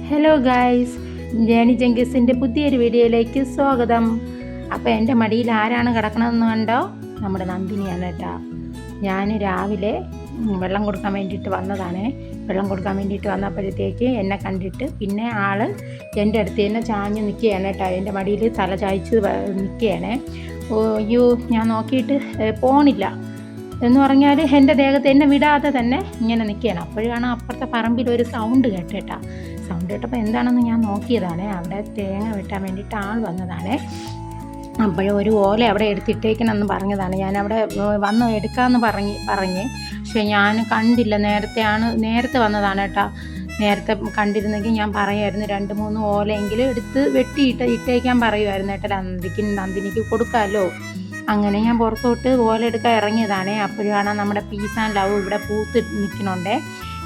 Hello guys, journey ജംഗീസിൻ്റെ പുതിയൊരു വീഡിയോയിലേക്ക് സ്വാഗതം. അപ്പോൾ എൻ്റെ മടിയിൽ ആരാണ് കിടക്കണമെന്ന് കണ്ടോ? നമ്മുടെ നന്ദിനിയാണ് കേട്ടോ. ഞാൻ രാവിലെ വെള്ളം കൊടുക്കാൻ വേണ്ടിയിട്ട് വന്നതാണ്. വെള്ളം കൊടുക്കാൻ വേണ്ടിയിട്ട് വന്നപ്പോഴത്തേക്ക് എന്നെ കണ്ടിട്ട് പിന്നെ ആൾ എൻ്റെ അടുത്ത് തന്നെ ചാഞ്ഞ് നിൽക്കുകയാണ് കേട്ടോ. എൻ്റെ മടിയിൽ തല ചായ്ച്ച് നിൽക്കുകയാണ്. അയ്യോ, ഞാൻ നോക്കിയിട്ട് പോണില്ല എന്ന് പറഞ്ഞാൽ എൻ്റെ ദേഹത്ത് എന്നെ വിടാതെ തന്നെ ഇങ്ങനെ നിൽക്കുകയാണ്. അപ്പോഴാണ് അപ്പുറത്തെ പറമ്പിൽ ഒരു സൗണ്ട് കേട്ടേട്ടാ. സൗണ്ട് കേട്ടപ്പോൾ എന്താണെന്ന് ഞാൻ നോക്കിയതാണ്. അവിടെ തേങ്ങ വെട്ടാൻ വേണ്ടിയിട്ട് ആൾ വന്നതാണ്. അപ്പോഴും ഒരു ഓല അവിടെ എടുത്തിട്ടേക്കണമെന്ന് പറഞ്ഞതാണ്. ഞാൻ അവിടെ വന്ന് എടുക്കാമെന്ന് പറഞ്ഞ് പക്ഷേ ഞാൻ കണ്ടില്ല. നേരത്തെ വന്നതാണ് കേട്ടോ. നേരത്തെ കണ്ടിരുന്നെങ്കിൽ ഞാൻ പറയുമായിരുന്നു 2-3 ഓലയെങ്കിലും എടുത്ത് ഇട്ടേക്കാൻ പറയുമായിരുന്നു കേട്ടോ. നന്ദിനിക്ക് കൊടുക്കാമല്ലോ. അങ്ങനെ ഞാൻ പുറത്തോട്ട് ഓല എടുക്കാൻ ഇറങ്ങിയതാണ്. അപ്പോഴാണ് നമ്മുടെ പീസ് ആൻഡ് ലവ് ഇവിടെ പൂത്ത് നിൽക്കുന്നുണ്ട്.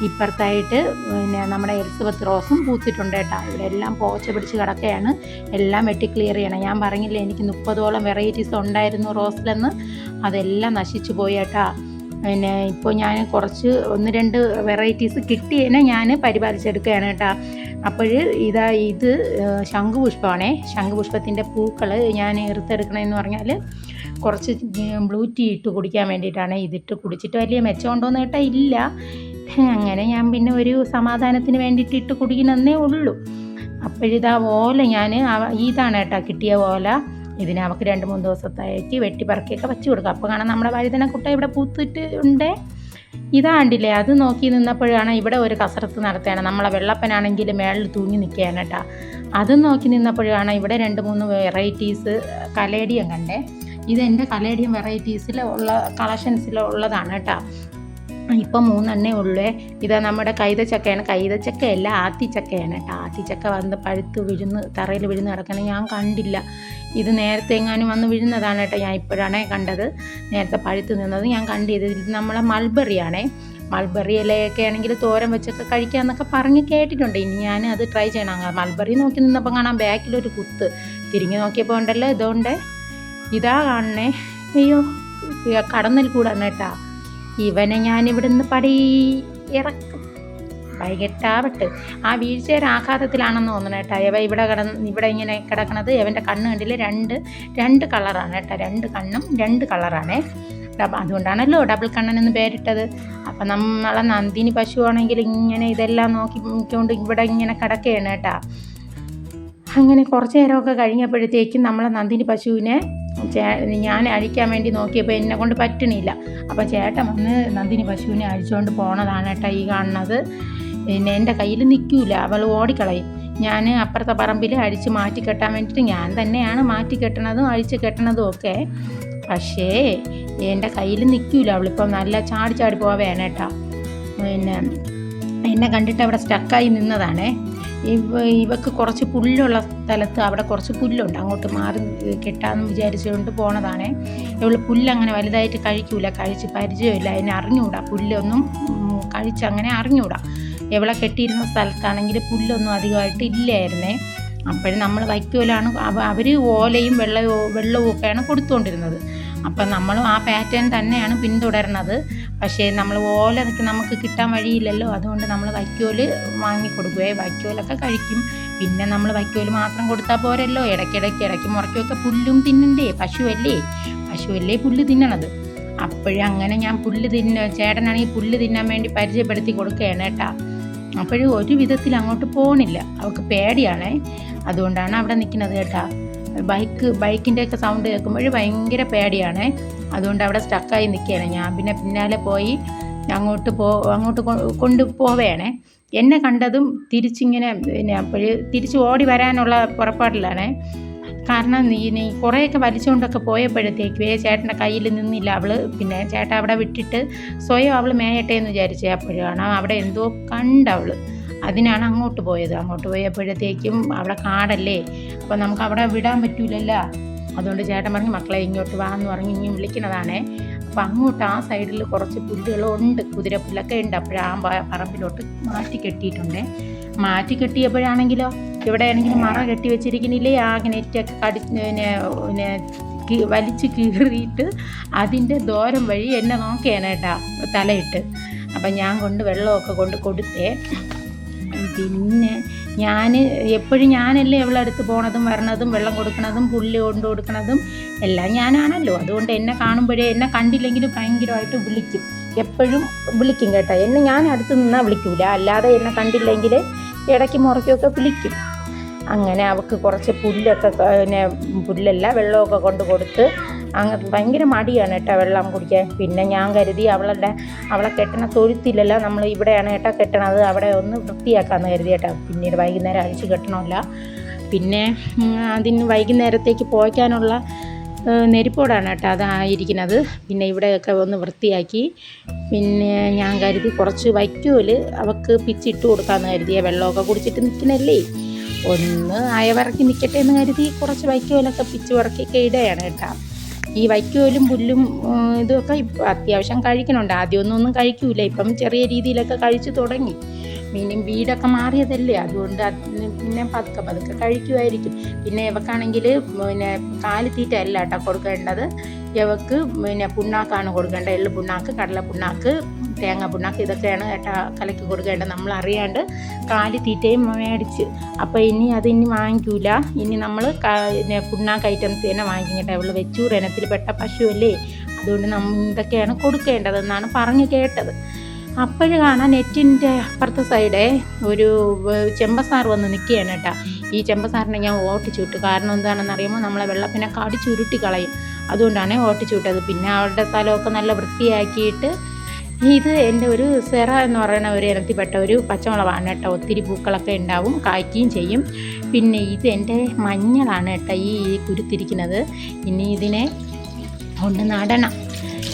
ഇപ്പുറത്തായിട്ട് പിന്നെ നമ്മുടെ എലിസബത്ത് റോസും പൂത്തിട്ടുണ്ട് കേട്ടോ. ഇവിടെ എല്ലാം പോച്ച പിടിച്ച് കിടക്കുകയാണ്. എല്ലാം വെട്ടി ക്ലിയർ ചെയ്യണം. ഞാൻ പറഞ്ഞില്ലേ, എനിക്ക് 30ഓളം വെറൈറ്റീസ് ഉണ്ടായിരുന്നു റോസിലെന്ന്. അതെല്ലാം നശിച്ചു പോയി കേട്ടോ. പിന്നെ ഇപ്പോൾ ഞാൻ കുറച്ച് 1-2 വെറൈറ്റീസ് കിട്ടിയതിനെ ഞാൻ പരിപാലിച്ചെടുക്കുകയാണ് കേട്ടോ. അപ്പോൾ ഇത് ശംഖുപുഷ്പമാണേ. ശംഖുപുഷ്പത്തിൻ്റെ പൂക്കൾ ഞാൻ എടുത്തെടുക്കണമെന്ന് പറഞ്ഞാൽ കുറച്ച് ബ്ലൂ ടീ ഇട്ട് കുടിക്കാൻ വേണ്ടിയിട്ടാണ്. ഇതിട്ട് കുടിച്ചിട്ട് വലിയ മെച്ചമുണ്ടോയെന്ന് കേട്ടാൽ ഇല്ല. അങ്ങനെ ഞാൻ പിന്നെ ഒരു സമാധാനത്തിന് വേണ്ടിയിട്ട് ഇട്ട് കുടിക്കുന്നതേ ഉള്ളൂ. അപ്പോഴിതാ ഓല ഇതാണ് കേട്ടോ കിട്ടിയ ഓല. ഇതിനെ അവൾക്ക് 2-3 ദിവസത്തേക്ക് വെട്ടിപ്പറക്കിയൊക്കെ വെച്ച് കൊടുക്കുക. അപ്പോൾ കാണാൻ നമ്മുടെ വഴുതനക്കുട്ട ഇവിടെ പൂത്തിട്ട് ഉണ്ട്. ഇതാണ്ടില്ലേ, അത് നോക്കി നിന്നപ്പോഴാണ് ഇവിടെ ഒരു കസരത്ത് നടത്തുകയാണ്. നമ്മളെ വെള്ളപ്പനാണെങ്കിൽ മേളിൽ തൂങ്ങി നിൽക്കുകയാണ് കേട്ടോ. അതും നോക്കി നിന്നപ്പോഴാണ് ഇവിടെ 2-3 വെറൈറ്റീസ് കലേഡിയം കണ്ടേ. ഇതെൻ്റെ കലേഡിയം വെറൈറ്റീസിലുള്ള കളക്ഷൻസിലുള്ളതാണ് കേട്ടോ. ഇപ്പം 3 ഉള്ളേ. ഇതാ നമ്മുടെ കൈതച്ചക്കയാണ്. കൈതച്ചക്കയല്ല, ആത്തിച്ചക്കയാണ് കേട്ടോ. ആത്തിച്ചക്ക വന്ന് പഴുത്ത് തറയിൽ വിഴുന്ന് കിടക്കണം. ഞാൻ കണ്ടില്ല. ഇത് നേരത്തെ എങ്ങാനും വന്ന് വിഴുന്നതാണ് കേട്ടോ. ഞാൻ ഇപ്പോഴാണ് കണ്ടത്. നേരത്തെ പഴുത്ത് നിന്നത് ഞാൻ കണ്ടത്. ഇത് നമ്മളെ മൾബറിയാണേ. മൾബറി ഇലയൊക്കെ ആണെങ്കിൽ തോരൻ വെച്ചൊക്കെ കഴിക്കാമെന്നൊക്കെ പറഞ്ഞ് കേട്ടിട്ടുണ്ട്. ഇനി ഞാൻ അത് ട്രൈ ചെയ്യണം. മൾബറി നോക്കി നിന്നപ്പോൾ കാണാം ബാക്കിലൊരു കുത്ത്. തിരിഞ്ഞ് നോക്കിയപ്പോൾ ഉണ്ടല്ലോ ഇതുകൊണ്ട് ഇതാ കാണണേ. അയ്യോ, കടന്നൽ കൂടാണ് കേട്ടോ. ഇവനെ ഞാനിവിടുന്ന് ഇറക്കും. വൈകിട്ടാവട്ടെ. ആ വീഴ്ചയുടെ ആഘാതത്തിലാണെന്ന് തോന്നണം കേട്ടോ. ഇവിടെ ഇങ്ങനെ കിടക്കണത്. അവൻ്റെ കണ്ണ് കണ്ടില്ല, രണ്ട് കളറാണ് കേട്ടോ. 2 കണ്ണും 2 കളറാണേ. അതുകൊണ്ടാണല്ലോ ഡബിൾ കണ്ണനെന്ന് പേരിട്ടത്. അപ്പം നമ്മളെ നന്ദിനി പശുവാണെങ്കിൽ ഇങ്ങനെ ഇതെല്ലാം നോക്കിക്കൊണ്ട് ഇവിടെ ഇങ്ങനെ കിടക്കുകയാണ് കേട്ടോ. അങ്ങനെ കുറച്ച് നേരമൊക്കെ കഴിഞ്ഞപ്പോഴത്തേക്കും നമ്മളെ നന്ദിനി പശുവിനെ ഞാൻ അഴിക്കാൻ വേണ്ടി നോക്കിയപ്പോൾ എന്നെ കൊണ്ട് പറ്റണില്ല. അപ്പോൾ ചേട്ടൻ വന്ന് നന്ദിനി പശുവിനെ അഴിച്ചുകൊണ്ട് പോണതാണ് കേട്ടോ ഈ കാണുന്നത്. പിന്നെ എൻ്റെ കയ്യിൽ നിൽക്കില്ല, അവൾ ഓടിക്കളയും. ഞാൻ അപ്പുറത്തെ പറമ്പിൽ അഴിച്ച് മാറ്റി കെട്ടാൻ വേണ്ടിയിട്ട് ഞാൻ തന്നെയാണ് മാറ്റി കെട്ടണതും അഴിച്ച് കെട്ടണതും ഒക്കെ. പക്ഷേ എൻ്റെ കയ്യിൽ നിൽക്കില്ല. അവളിപ്പം നല്ല ചാടി പോവേണ് കേട്ടോ. പിന്നെ എന്നെ കണ്ടിട്ട് അവിടെ സ്റ്റക്കായി നിന്നതാണേ. ഇവക്ക് കുറച്ച് പുല്ലുള്ള സ്ഥലത്ത് അവിടെ കുറച്ച് പുല്ലുണ്ട്, അങ്ങോട്ട് മാറി കെട്ടാമെന്ന് വിചാരിച്ചുകൊണ്ട് പോണതാണേ. ഇവള് പുല്ലങ്ങനെ വലുതായിട്ട് കഴിച്ച് പരിചയമില്ല. അതിനെ അറിഞ്ഞുകൂടാ, പുല്ലൊന്നും കഴിച്ചങ്ങനെ അറിഞ്ഞുകൂടാ. ഇവളെ കെട്ടിയിരുന്ന സ്ഥലത്താണെങ്കിൽ പുല്ലൊന്നും അധികമായിട്ട് ഇല്ലായിരുന്നേ. അപ്പോഴും നമ്മൾ വൈക്കോലാണ് അവർ ഓലയും വെള്ളവും ഒക്കെയാണ് കൊടുത്തുകൊണ്ടിരുന്നത്. അപ്പം നമ്മളും ആ പാറ്റേൺ തന്നെയാണ് പിന്തുടരുന്നത്. പക്ഷേ നമ്മൾ ഓല നമുക്ക് കിട്ടാൻ വഴിയില്ലല്ലോ. അതുകൊണ്ട് നമ്മൾ വൈക്കോല് വാങ്ങിക്കൊടുക്കുകയെ. വൈക്കോലൊക്കെ കഴിക്കും. പിന്നെ നമ്മൾ വൈക്കോല് മാത്രം കൊടുത്താൽ പോരല്ലോ. ഇടയ്ക്ക് മുറയ്ക്കൊക്കെ പുല്ലും തിന്നണ്ടേ. പശുവല്ലേ പുല്ല് തിന്നണത്. അപ്പോഴങ്ങനെ ഞാൻ ചേട്ടനാണെങ്കിൽ പുല്ല് തിന്നാൻ വേണ്ടി പരിചയപ്പെടുത്തി കൊടുക്കുകയാണ് കേട്ടോ. അപ്പോഴും ഒരു വിധത്തിൽ അങ്ങോട്ട് പോകണില്ല. അവൾക്ക് പേടിയാണേ. അതുകൊണ്ടാണ് അവിടെ നിൽക്കുന്നത് കേട്ടോ. ബൈക്കിൻ്റെയൊക്കെ സൗണ്ട് കേൾക്കുമ്പോൾ ഭയങ്കര പേടിയാണ്. അതുകൊണ്ട് അവിടെ സ്റ്റക്കായി നിൽക്കുകയാണ്. ഞാൻ പിന്നെ പിന്നാലെ പോയി അങ്ങോട്ട് കൊണ്ടുപോവേണേ. എന്നെ കണ്ടതും തിരിച്ചിങ്ങനെ തിരിച്ച് ഓടി വരാനുള്ള പുറപ്പാടിലാണ്. കാരണം നീ കുറേയൊക്കെ വലിച്ചുകൊണ്ടൊക്കെ പോയപ്പോഴത്തേക്ക് ചേട്ടൻ്റെ കയ്യിൽ നിന്നില്ല അവൾ. പിന്നെ ചേട്ടൻ അവിടെ വിട്ടിട്ട് സ്വയം അവൾ മേയട്ടെ എന്ന് വിചാരിച്ചേ. അപ്പോഴാണ് അവിടെ എന്തോ കണ്ടവൾ. അതിനാണ് അങ്ങോട്ട് പോയത്. അങ്ങോട്ട് പോയപ്പോഴത്തേക്കും അവിടെ കാടല്ലേ, അപ്പോൾ നമുക്ക് അവിടെ വിടാൻ പറ്റൂലല്ലോ. അതുകൊണ്ട് ചേട്ടൻ പറഞ്ഞു, മക്കളെ ഇങ്ങോട്ട് വാ എന്ന് പറഞ്ഞ് ഇങ്ങനെ വിളിക്കുന്നതാണേ. അപ്പോൾ അങ്ങോട്ട് ആ സൈഡിൽ കുറച്ച് പുല്ലുകളുണ്ട്, കുതിരപ്പുല്ലൊക്കെ ഉണ്ട്. അപ്പോഴാ പറമ്പിലോട്ട് മാറ്റി കെട്ടിയപ്പോഴാണെങ്കിലോ ഇവിടെ ആണെങ്കിൽ മറ കെട്ടി വെച്ചിരിക്കുന്നില്ലേ. ആകെ നെറ്റൊക്കെ വലിച്ച് കീറിയിട്ട് അതിൻ്റെ ദോരം വഴി എന്നെ നോക്കിയാണ് കേട്ടോ തലയിട്ട്. അപ്പം ഞാൻ വെള്ളമൊക്കെ കൊടുത്തേ. പിന്നെ ഞാൻ എപ്പോഴും ഞാനല്ലേ അവളെ അടുത്ത് പോണതും വരണതും വെള്ളം കൊടുക്കണതും പുല്ല് കൊണ്ട് കൊടുക്കണതും എല്ലാം ഞാനാണല്ലോ. അതുകൊണ്ട് എന്നെ കാണുമ്പോഴേ, എന്നെ കണ്ടില്ലെങ്കിൽ ഭയങ്കരമായിട്ട് വിളിക്കും, എപ്പോഴും വിളിക്കും കേട്ടോ. ഞാൻ അടുത്ത് നിന്നാൽ വിളിക്കൂല, അല്ലാതെ എന്നെ കണ്ടില്ലെങ്കിൽ ഇടയ്ക്ക് മുറയ്ക്കൊക്കെ വിളിക്കും. അങ്ങനെ അവൾക്ക് കുറച്ച് പുല്ലൊക്കെ, പിന്നെ പുല്ലല്ല വെള്ളമൊക്കെ കൊണ്ട് കൊടുത്ത് ഭയങ്കര മടിയാണ് കേട്ടോ വെള്ളം കുടിക്കാൻ. പിന്നെ ഞാൻ കരുതി അവളെ കെട്ടണ തൊഴുത്തില്ലല്ലോ, നമ്മൾ ഇവിടെയാണ് കേട്ടോ കെട്ടണത്, അവിടെ ഒന്ന് വൃത്തിയാക്കാമെന്ന് കരുതി കേട്ടോ. പിന്നീട് വൈകുന്നേരം അഴിച്ച് കെട്ടണമല്ല. പിന്നെ അതിന് വൈകുന്നേരത്തേക്ക് പോയ്ക്കാനുള്ള നെരിപ്പോടാണ് കേട്ടോ അതായിരിക്കുന്നത്. പിന്നെ ഇവിടെയൊക്കെ ഒന്ന് വൃത്തിയാക്കി. പിന്നെ ഞാൻ കരുതി കുറച്ച് വൈക്കോല് അവൾക്ക് പിച്ചിട്ട് കൊടുക്കാമെന്ന് കരുതിയ, വെള്ളമൊക്കെ കുടിച്ചിട്ട് നിൽക്കുന്നല്ലേ, ഒന്ന് അയവിറക്കി നിൽക്കട്ടെ എന്ന് കരുതി കുറച്ച് വൈക്കോലൊക്കെ പിച്ച് ഉറക്കിയൊക്കെ ഇടുകയാണ് കേട്ടോ. ഈ വൈക്കോലും പുല്ലും ഇതൊക്കെ അത്യാവശ്യം കഴിക്കണുണ്ട്. ആദ്യമൊന്നും കഴിക്കൂല, ഇപ്പം ചെറിയ രീതിയിലൊക്കെ കഴിച്ചു തുടങ്ങി. മീനും വീടൊക്കെ മാറിയതല്ലേ, അതുകൊണ്ട് പിന്നെ പതുക്കെ കഴിക്കുമായിരിക്കും. പിന്നെ ഇവക്കാണെങ്കിൽ പിന്നെ കാലിത്തീറ്റ അല്ല കേട്ടോ കൊടുക്കേണ്ടത്, ഇവക്ക് പിന്നെ പുണ്ണാക്കാണ് കൊടുക്കേണ്ടത്. എള്ളു പുണ്ണാക്ക്, കടല പുണ്ണാക്ക്, തേങ്ങ പുണ്ണാക്ക്, ഇതൊക്കെയാണ് കേട്ടോ കലക്കി കൊടുക്കേണ്ടത്. നമ്മളറിയാണ്ട് കാലിത്തീറ്റയും മേടിച്ച്, അപ്പോൾ അതിനി വാങ്ങിക്കൂല. ഇനി നമ്മൾ പുണ്ണാക്ക് ഐറ്റംസ് തന്നെ വാങ്ങിക്കും കേട്ടോ. അവൾ വെച്ചൂർ ഇനത്തിൽപ്പെട്ട പശുവല്ലേ, അതുകൊണ്ട് ഇതൊക്കെയാണ് കൊടുക്കേണ്ടതെന്നാണ് പറഞ്ഞു കേട്ടത്. അപ്പോഴ് കാണാൻ നെറ്റിൻ്റെ അപ്പുറത്തെ സൈഡേ ഒരു ചെമ്പസാർ വന്ന് നിൽക്കുകയാണ് കേട്ടോ. ഈ ചെമ്പസാറിനെ ഞാൻ ഓട്ടിച്ചു വിട്ടു. കാരണം എന്താണെന്ന് അറിയുമ്പോൾ നമ്മളെ വെള്ളപ്പിനെ കടിച്ചുരുട്ടി കളയും, അതുകൊണ്ടാണ് ഓട്ടിച്ചു വിട്ടത്. പിന്നെ അവളുടെ സ്ഥലമൊക്കെ നല്ല വൃത്തിയാക്കിയിട്ട്, ഇത് എൻ്റെ ഒരു സെറ എന്ന് പറയുന്ന ഒരു ഇനത്തിൽപ്പെട്ട ഒരു പച്ചമുളകാണ് കേട്ടോ. ഒത്തിരി പൂക്കളൊക്കെ ഉണ്ടാവും, കായ്ക്കുകയും ചെയ്യും. പിന്നെ ഇത് എൻ്റെ മഞ്ഞളാണ് കേട്ടോ ഈ കുരുത്തിരിക്കുന്നത്. ഇനി ഇതിനെ കൊണ്ട് നടണം.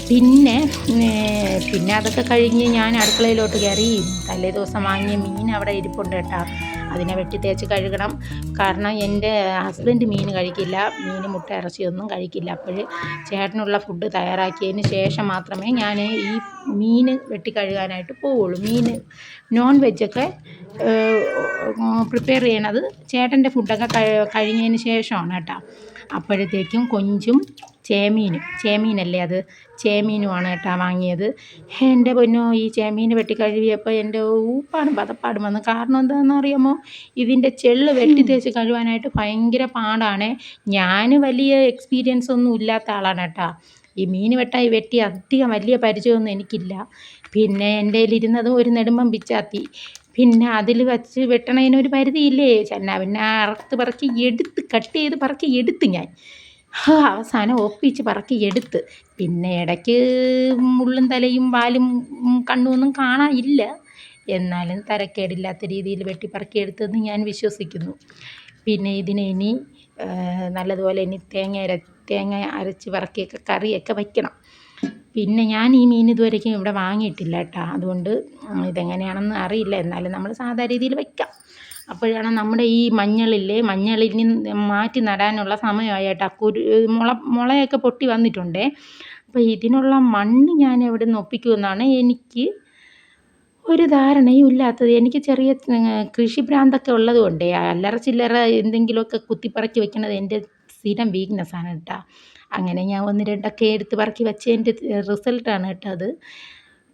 പിന്നെ അതൊക്കെ കഴിഞ്ഞ് ഞാൻ അടുക്കളയിലോട്ട് കയറി. തലേ ദിവസം വാങ്ങിയ മീൻ അവിടെ ഇരിപ്പുണ്ട് കേട്ടോ. അതിനെ വെട്ടി തേച്ച് കഴുകണം. കാരണം എൻ്റെ ഹസ്ബൻഡ് മീൻ കഴിക്കില്ല, മീൻ മുട്ട ഇറച്ചിയൊന്നും കഴിക്കില്ല. അപ്പോൾ ചേട്ടനുള്ള ഫുഡ് തയ്യാറാക്കിയതിന് ശേഷം മാത്രമേ ഞാൻ ഈ മീൻ വെട്ടി കഴുകാനായിട്ട് പോവുള്ളൂ. നോൺ വെജൊക്കെ പ്രിപ്പയർ ചെയ്യണത് ചേട്ടൻ്റെ ഫുഡൊക്കെ കഴിഞ്ഞതിന് ശേഷമാണ് കേട്ടോ. അപ്പോഴത്തേക്കും കൊഞ്ചും ചേമീനല്ലേ അത്, ചേമീനുമാണ് കേട്ടോ വാങ്ങിയത്. എൻ്റെ പൊന്നോ, ഈ ചേമീൻ വെട്ടി കഴുകിയപ്പോൾ എൻ്റെ ഊപ്പാടും പതപ്പാടും വന്നു. കാരണം എന്താണെന്ന് അറിയാമോ, ഇതിൻ്റെ ചെള്ള് വെട്ടി തേച്ച് കഴുകാനായിട്ട് ഭയങ്കര പാടാണ്. ഞാൻ വലിയ എക്സ്പീരിയൻസ് ഒന്നും ഇല്ലാത്ത ആളാണ് കേട്ടോ. ഈ മീൻ വെട്ടി അധികം വലിയ പരിചയമൊന്നും എനിക്കില്ല. പിന്നെ എൻ്റെ കയ്യിലിരുന്നതും ഒരു നെടുമ്പം പിച്ചാത്തി. പിന്നെ അതിൽ വച്ച് വെട്ടണതിനൊരു പരിധിയില്ലേ, പിന്നെ അറുത്ത് പറക്കി എടുത്ത്, കട്ട് ചെയ്ത് പറക്കി എടുത്ത് ഞാൻ അവസാനം ഒപ്പിച്ച് പറക്കി എടുത്ത്. പിന്നെ ഇടയ്ക്ക് മുള്ളും തലയും വാലും കണ്ണൊന്നും കാണാനില്ല, എന്നാലും തരക്കേടില്ലാത്ത രീതിയിൽ വെട്ടിപ്പറക്കി എടുത്തെന്ന് ഞാൻ വിശ്വസിക്കുന്നു. പിന്നെ ഇതിനെ ഇനി നല്ലതുപോലെ ഇനി തേങ്ങ അരച്ച് പറക്കിയൊക്കെ കറിയൊക്കെ വയ്ക്കണം. പിന്നെ ഞാൻ ഈ മീൻ ഇതുവരെയ്ക്കും ഇവിടെ വാങ്ങിയിട്ടില്ല കേട്ടോ. അതുകൊണ്ട് ഇതെങ്ങനെയാണെന്ന് അറിയില്ല, എന്നാലും നമ്മൾ സാധാ രീതിയിൽ വയ്ക്കാം. അപ്പോഴാണ് നമ്മുടെ ഈ മഞ്ഞളിനി മാറ്റി നടാനുള്ള സമയമായി കേട്ടോ. മുളയൊക്കെ പൊട്ടി വന്നിട്ടുണ്ടേ. അപ്പോൾ ഇതിനുള്ള മണ്ണ് ഞാൻ എവിടെ നിന്ന് ഒപ്പിക്കുമെന്നാണ് എനിക്ക് ഒരു ധാരണയും ഇല്ലാത്തത്. എനിക്ക് ചെറിയ കൃഷിഭ്രാന്തൊക്കെ ഉള്ളത് കൊണ്ടേ അല്ലറ ചില്ലറ എന്തെങ്കിലുമൊക്കെ കുത്തിപ്പറക്കി വെക്കണത് എൻ്റെ സ്ഥിരം വീക്ക്നെസ്സാണ് കേട്ടോ. അങ്ങനെ ഞാൻ 1-2 എടുത്ത് പറക്കി വെച്ചതിൻ്റെ റിസൾട്ടാണ് കേട്ടോ അത്.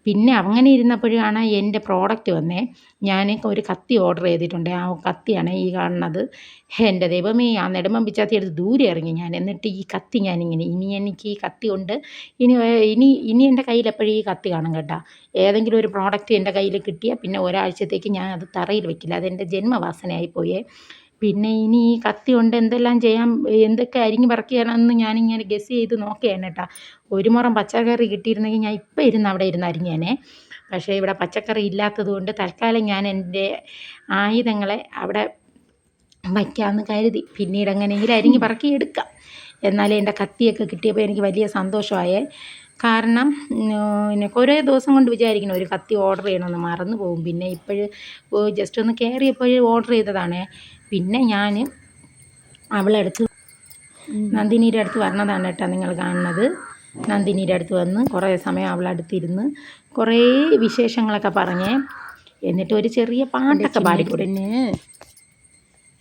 പിന്നെ അങ്ങനെ ഇരുന്നപ്പോഴാണ് എൻ്റെ പ്രോഡക്റ്റ് വന്നേ. ഞാൻ ഒരു കത്തി ഓർഡർ ചെയ്തിട്ടുണ്ട്. ആ കത്തിയാണ് ഈ കാണുന്നത്. എൻ്റെ ദൈവമേ, ആ നെടുമ്പം പിച്ചാത്തി എടുത്ത് ദൂരെ ഇറങ്ങി ഞാൻ. എന്നിട്ട് ഈ കത്തി ഞാനിങ്ങനെ, ഇനി എനിക്ക് ഈ കത്തി കൊണ്ട് ഇനി എൻ്റെ കയ്യിൽ എപ്പോഴും ഈ കത്തി കാണും കേട്ടോ. ഏതെങ്കിലും ഒരു പ്രോഡക്റ്റ് എൻ്റെ കയ്യിൽ കിട്ടിയാൽ പിന്നെ ഒരാഴ്ചത്തേക്ക് ഞാൻ അത് തറയിൽ വെക്കില്ല. അതെൻ്റെ ജന്മവാസനയായിപ്പോയേ. പിന്നെ ഇനി ഈ കത്തി കൊണ്ട് എന്തെല്ലാം ചെയ്യാം, എന്തൊക്കെ അരിഞ്ഞ് പറക്കിയാണെന്ന് ഞാനിങ്ങനെ ഗസ് ചെയ്ത് നോക്കുകയാണ് കേട്ടോ. ഒരു മുറം പച്ചക്കറി കിട്ടിയിരുന്നെങ്കിൽ ഞാൻ ഇപ്പം അവിടെ ഇരുന്ന് അരിഞ്ഞേനെ. പക്ഷേ ഇവിടെ പച്ചക്കറി ഇല്ലാത്തത് കൊണ്ട് തൽക്കാലം ഞാൻ എൻ്റെ ആയുധങ്ങളെ അവിടെ വയ്ക്കാമെന്ന് കരുതി. പിന്നീട് എങ്ങനെയെങ്കിലും അരിഞ്ഞ് പറക്കി എടുക്കാം. എന്നാലും എൻ്റെ കത്തിയൊക്കെ കിട്ടിയപ്പോൾ എനിക്ക് വലിയ സന്തോഷമായേ. കാരണം പിന്നെ കുറേ ദിവസം കൊണ്ട് വിചാരിക്കണം ഒരു കത്തി ഓർഡർ ചെയ്യണമെന്ന്, മറന്നു പോകും. പിന്നെ ഇപ്പോഴും ജസ്റ്റ് ഒന്ന് കയറിയപ്പോൾ ഓർഡർ ചെയ്തതാണ്. പിന്നെ ഞാൻ അവളടുത്ത് നന്ദിനിയുടെ അടുത്ത് വരണതാണ് കേട്ടോ നിങ്ങൾ കാണുന്നത്. നന്ദിനിയുടെ അടുത്ത് വന്ന് കുറേ സമയം അവളടുത്തിരുന്ന് കുറേ വിശേഷങ്ങളൊക്കെ പറഞ്ഞേ. എന്നിട്ട് ഒരു ചെറിയ പാട്ടൊക്കെ പാടിക്കൊടുന്നെ.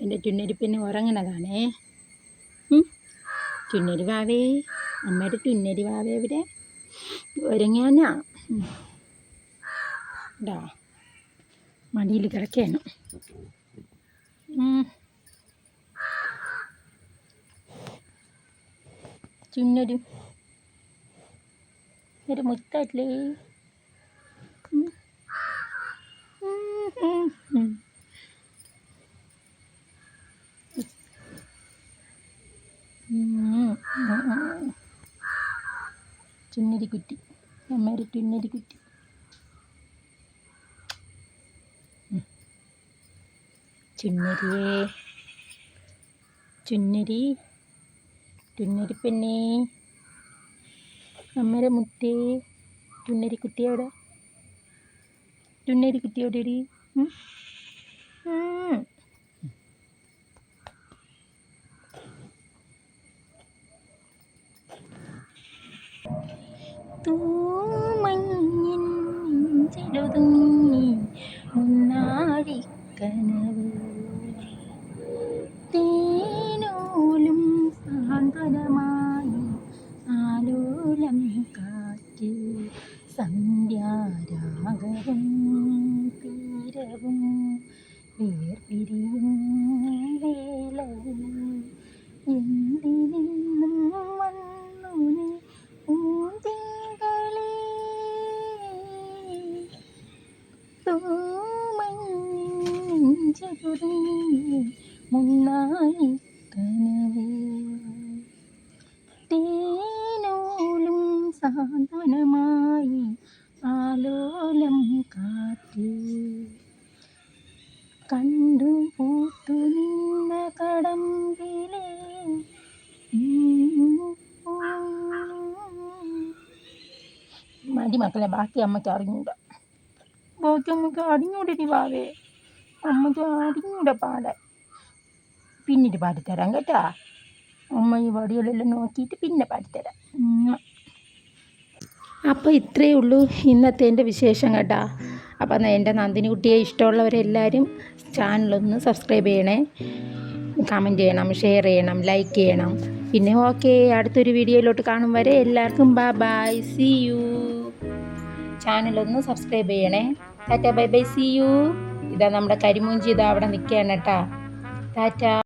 എൻ്റെ ചുന്നരിപ്പിന് ഉറങ്ങണതാണേ. ചുന്നരി വാവേ, അമ്മയുടെ ചുന്നരി വാവേ ഇവിടെ ഉറങ്ങാനാ. മടിയിൽ കിടക്കുകയാണ്. ചുന്നൊരു ഒരു മുത്തല്ലേ. ചുന്നരിക്കുട്ടി, അമ്മേരെ ചുന്നരിക്കുട്ടി. ചുന്നരിയേ, ചുന്നരി, ചുന്നരി പെണ്ണേ, അമ്മേരെ മുത്തേ. ചുന്നരിക്കുട്ടിയോടെ, ചുന്നരിക്കുട്ടിയോടെടി. തൂമഞ്ഞിൻ നെഞ്ചിലൊതുങ്ങി മുന്നാഴിക്കനവ്, തേനോലും സാന്ത്വനമായി ആലോലം കാറ്റ്, സന്ധ്യാരാഗവും തീരവും വേർപിരിയും വേളയിൽ എന്തിനെന്നും വന്നു നീ പൂന്തിങ്കളേ. തൂമഞ്ഞിൻ നെഞ്ചിലൊതുങ്ങി മുന്നാഴിക്കനവ്, തേനോലും സാന്ത്വനമായി ആലോലം കാറ്റ്, കണ്ടു പൂത്തു നിന്ന കടമ്പിലെ മതി മക്കളെ. ബാക്കി അമ്മയ്ക്ക് അറിഞ്ഞൂട, ബാക്കി അമ്മയ്ക്ക് അറിഞ്ഞൂടടി വാവേ. അമ്മയ്ക്ക് അറിഞ്ഞൂട പാടാൻ. പിന്നീട് പാടിത്തരാം കേട്ടാ. അമ്മ ഈ വടികളെല്ലാം നോക്കിയിട്ട് പിന്നെ പാടിത്തരാം. അപ്പോൾ ഇത്രയേ ഉള്ളൂ ഇന്നത്തെ എൻ്റെ വിശേഷം കേട്ടാ. അപ്പം എൻ്റെ നന്ദിനി കുട്ടിയെ ഇഷ്ടമുള്ളവരെല്ലാവരും ചാനലൊന്ന് സബ്സ്ക്രൈബ് ചെയ്യണേ, കമൻറ്റ് ചെയ്യണം, ഷെയർ ചെയ്യണം, ലൈക്ക് ചെയ്യണം. പിന്നെ ഓക്കെ, അടുത്തൊരു വീഡിയോയിലോട്ട് കാണും വരെ എല്ലാവർക്കും ബൈ ബൈ, സീ യു. ചാനലൊന്ന് സബ്സ്ക്രൈബ് ചെയ്യണേ. ടാറ്റ ബൈ ബൈ, സീ യു. ഇതാ നമ്മുടെ കരിമൂഞ്ചി ഇതാ അവിടെ നിൽക്കുകയാണ് കേട്ടാ. ടാറ്റ.